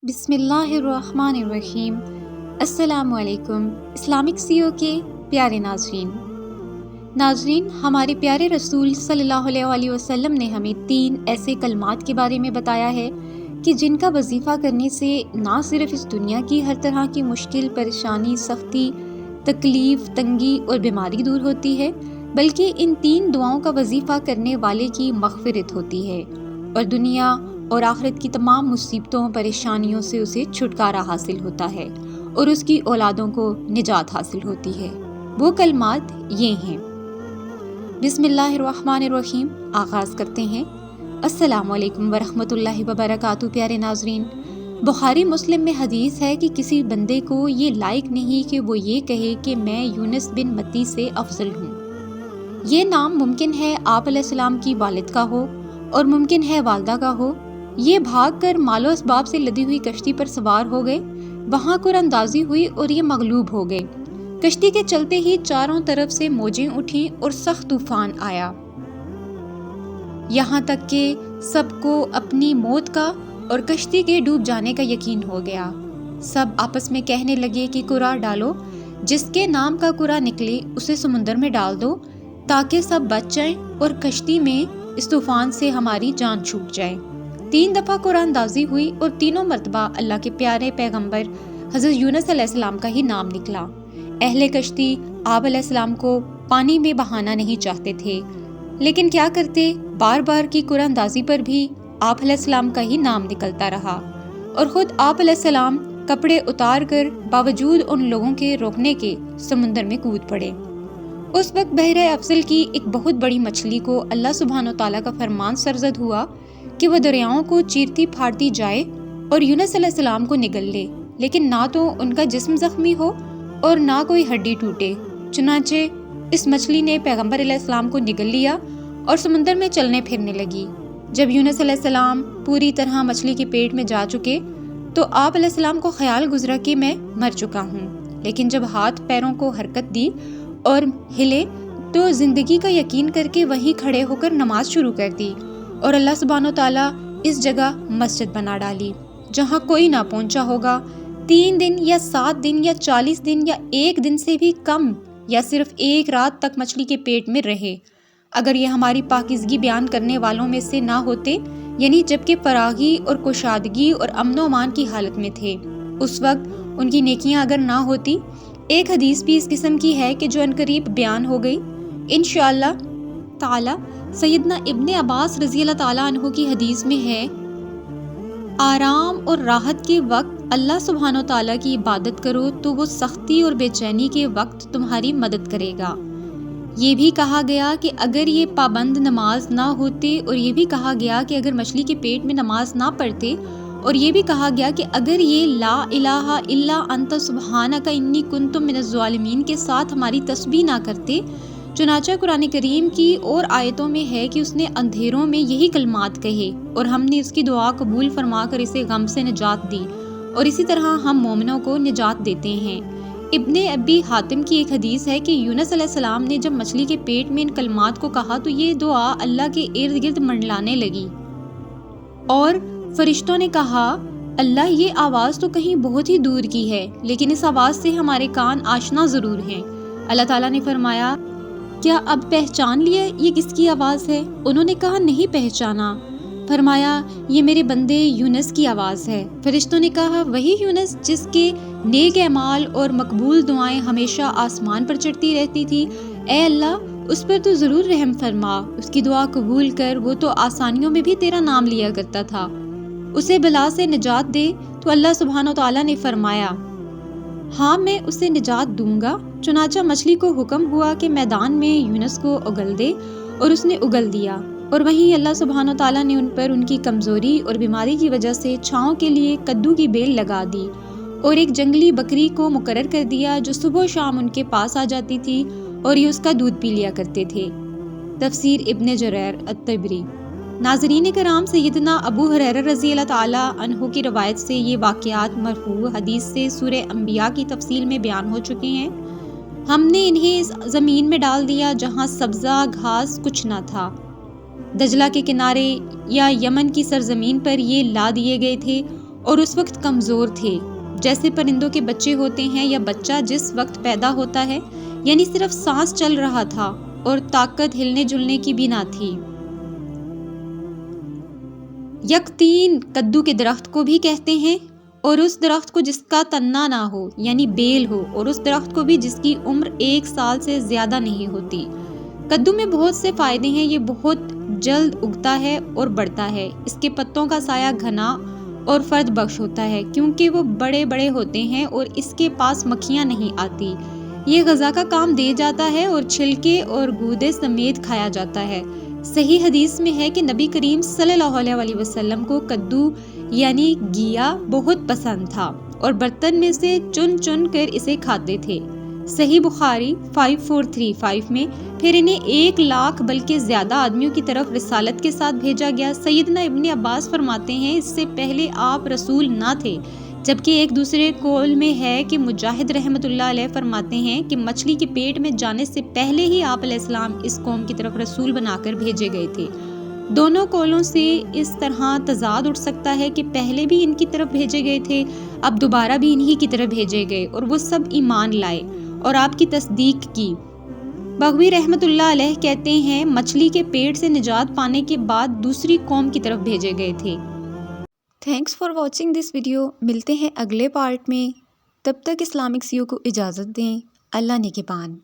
بسم اللہ الرحمن الرحیم۔ السلام علیکم اسلامک سی او کے پیارے ناظرین، ہمارے پیارے رسول صلی اللہ علیہ وسلم نے ہمیں 3 ایسے کلمات کے بارے میں بتایا ہے کہ جن کا وظیفہ کرنے سے نہ صرف اس دنیا کی ہر طرح کی مشکل، پریشانی، سختی، تکلیف، تنگی اور بیماری دور ہوتی ہے، بلکہ ان 3 دعاؤں کا وظیفہ کرنے والے کی مغفرت ہوتی ہے اور دنیا اور آخرت کی تمام مصیبتوں، پریشانیوں سے اسے چھٹکارا حاصل ہوتا ہے اور اس کی اولادوں کو نجات حاصل ہوتی ہے۔ وہ کلمات یہ ہیں۔ بسم اللہ الرحمن الرحیم۔ آغاز کرتے ہیں۔ السلام علیکم ورحمۃ اللہ وبرکاتہ۔ پیارے ناظرین، بخاری مسلم میں حدیث ہے کہ کسی بندے کو یہ لائق نہیں کہ وہ یہ کہے کہ میں یونس بن متی سے افضل ہوں۔ یہ نام ممکن ہے آپ علیہ السلام کی والد کا ہو اور ممکن ہے والدہ کا ہو۔ یہ بھاگ کر مال و اسباب سے لدی ہوئی کشتی پر سوار ہو گئے، وہاں قراندازی ہوئی اور یہ مغلوب ہو گئے۔ کشتی کے چلتے ہی چاروں طرف سے موجیں اٹھیں اور سخت طوفان آیا، یہاں تک کہ سب کو اپنی موت کا اور کشتی کے ڈوب جانے کا یقین ہو گیا۔ سب آپس میں کہنے لگے کہ قرع ڈالو، جس کے نام کا قرع نکلے اسے سمندر میں ڈال دو تاکہ سب بچ جائیں اور کشتی میں اس طوفان سے ہماری جان چھوٹ جائے۔ 3 دفعہ قرآن اندازی ہوئی اور تینوں مرتبہ اللہ کے پیارے پیغمبر حضرت یونس علیہ السلام کا ہی نام نکلا۔ اہل کشتی آپ علیہ السلام کو پانی میں بہانا نہیں چاہتے تھے، لیکن کیا کرتے، بار بار کی قرآن اندازی پر بھی آپ علیہ السلام کا ہی نام نکلتا رہا اور خود آپ علیہ السلام کپڑے اتار کر باوجود ان لوگوں کے روکنے کے سمندر میں کود پڑے۔ اس وقت بحر افضل کی ایک بہت بڑی مچھلی کو اللہ سبحانہ و تعالیٰ کا فرمان سرزد ہوا کہ وہ دریاؤں کو چیرتی پھاڑتی جائے اور یونس علیہ السلام کو نگل لے، لیکن نہ تو ان کا جسم زخمی ہو اور نہ کوئی ہڈی ٹوٹے۔ چنانچہ اس مچھلی نے پیغمبر علیہ السلام کو نگل لیا اور سمندر میں چلنے پھرنے لگی۔ جب یونس علیہ السلام پوری طرح مچھلی کے پیٹ میں جا چکے تو آپ علیہ السلام کو خیال گزرا کہ میں مر چکا ہوں، لیکن جب ہاتھ پیروں کو حرکت دی اور ہلے تو زندگی کا یقین کر کے وہیں کھڑے ہو کر نماز شروع کر دی اور اللہ سبحانہ و تعالیٰ اس جگہ مسجد بنا ڈالی جہاں کوئی نہ پہنچا ہوگا۔ 3 دن یا 7 دن یا 40 دن یا 1 دن سے بھی کم یا صرف 1 رات تک مچھلی کے پیٹ میں رہے۔ اگر یہ ہماری پاکیزگی بیان کرنے والوں میں سے نہ ہوتے، یعنی جبکہ فراغی اور کشادگی اور امن و امان کی حالت میں تھے، اس وقت ان کی نیکیاں اگر نہ ہوتی۔ ایک حدیث بھی اس قسم کی ہے کہ جو عنقریب بیان ہو گئی انشاءاللہ تعالی۔ سیدنا ابن عباس رضی اللہ تعالیٰ عنہ کی حدیث میں ہے، آرام اور راحت کے وقت اللہ سبحانہ و تعالیٰ کی عبادت کرو تو وہ سختی اور بے چینی کے وقت تمہاری مدد کرے گا۔ یہ بھی کہا گیا کہ اگر یہ پابند نماز نہ ہوتے، اور یہ بھی کہا گیا کہ اگر مچھلی کے پیٹ میں نماز نہ پڑھتے، اور یہ بھی کہا گیا کہ اگر یہ لا الہ الا انت سبحانک انی کنت من الظالمین کے ساتھ ہماری تسبیح نہ کرتے۔ چنانچہ قرآن کریم کی اور آیتوں میں ہے کہ اس نے اندھیروں میں یہی کلمات کہے اور ہم نے اس کی دعا قبول فرما کر اسے غم سے نجات دی، اور اسی طرح ہم مومنوں کو نجات دیتے ہیں۔ ابن ابی حاتم کی ایک حدیث ہے کہ یونس علیہ السلام نے جب مچھلی کے پیٹ میں ان کلمات کو کہا تو یہ دعا اللہ کے ارد گرد منڈلانے لگی اور فرشتوں نے کہا، اللہ یہ آواز تو کہیں بہت ہی دور کی ہے، لیکن اس آواز سے ہمارے کان آشنا ضرور ہیں۔ اللہ تعالیٰ نے فرمایا، کیا اب پہچان لیا یہ کس کی آواز ہے؟ انہوں نے کہا، نہیں پہچانا۔ فرمایا، یہ میرے بندے یونس کی آواز ہے۔ فرشتوں نے کہا، وہی یونس جس کے نیک اعمال اور مقبول دعائیں ہمیشہ آسمان پر چڑھتی رہتی تھی؟ اے اللہ، اس پر تو ضرور رحم فرما، اس کی دعا قبول کر، وہ تو آسانیوں میں بھی تیرا نام لیا کرتا تھا، اسے بلا سے نجات دے۔ تو اللہ سبحانہ و تعالیٰ نے فرمایا، ہاں میں اسے نجات دوں گا۔ چنانچہ مچھلی کو حکم ہوا کہ میدان میں یونس کو اگل دے، اور اس نے اگل دیا، اور وہیں اللہ سبحانہ و تعالیٰ نے ان پر ان کی کمزوری اور بیماری کی وجہ سے چھاؤں کے لیے کدو کی بیل لگا دی، اور ایک جنگلی بکری کو مقرر کر دیا جو صبح و شام ان کے پاس آ جاتی تھی اور یہ اس کا دودھ پی لیا کرتے تھے۔ تفسیر ابن جریر الطبری۔ ناظرین کرام، سیدنا ابو ہریرہ رضی اللہ تعالیٰ عنہ کی روایت سے یہ واقعات مرفوع حدیث سے سورہ انبیاء کی تفصیل میں بیان ہو چکے ہیں۔ ہم نے انہیں اس زمین میں ڈال دیا جہاں سبزہ گھاس کچھ نہ تھا، دجلہ کے کنارے یا یمن کی سرزمین پر یہ لا دیے گئے تھے، اور اس وقت کمزور تھے، جیسے پرندوں کے بچے ہوتے ہیں یا بچہ جس وقت پیدا ہوتا ہے، یعنی صرف سانس چل رہا تھا اور طاقت ہلنے جلنے کی بھی نہ تھی۔ یکتین کدو کے درخت کو بھی کہتے ہیں، اور اس درخت کو جس کا تنا نہ ہو یعنی بیل ہو، اور اس درخت کو بھی جس کی عمر 1 سال سے زیادہ نہیں ہوتی۔ کدو میں بہت سے فائدے ہیں، یہ بہت جلد اگتا ہے اور بڑھتا ہے۔ اس کے پتوں کا سایہ گھنا اور فرد بخش ہوتا ہے کیونکہ وہ بڑے بڑے ہوتے ہیں اور اس کے پاس مکھیاں نہیں آتی۔ یہ غذا کا کام دے جاتا ہے اور چھلکے اور گودے سمیت کھایا جاتا ہے۔ صحیح حدیث میں ہے کہ نبی کریم صلی اللہ علیہ وسلم کو کدو یعنی گیا بہت پسند تھا اور برتن میں سے چن چن کر اسے کھاتے تھے۔ صحیح بخاری 5435 میں پھر انہیں 1,00,000 بلکہ زیادہ آدمیوں کی طرف رسالت کے ساتھ بھیجا گیا۔ سیدنا ابن عباس فرماتے ہیں اس سے پہلے آپ رسول نہ تھے، جبکہ ایک دوسرے قول میں ہے کہ مجاہد رحمۃ اللہ علیہ فرماتے ہیں کہ مچھلی کے پیٹ میں جانے سے پہلے ہی آپ علیہ السلام اس قوم کی طرف رسول بنا کر بھیجے گئے تھے۔ دونوں قولوں سے اس طرح تضاد اٹھ سکتا ہے کہ پہلے بھی ان کی طرف بھیجے گئے تھے، اب دوبارہ بھی انہی کی طرف بھیجے گئے اور وہ سب ایمان لائے اور آپ کی تصدیق کی۔ بغوی رحمۃ اللہ علیہ کہتے ہیں مچھلی کے پیٹ سے نجات پانے کے بعد دوسری قوم کی طرف بھیجے گئے تھے۔ Thanks for watching this video. ملتے ہیں اگلے پارٹ میں، تب تک اسلامک سیو کو اجازت دیں۔ اللہ نگہبان۔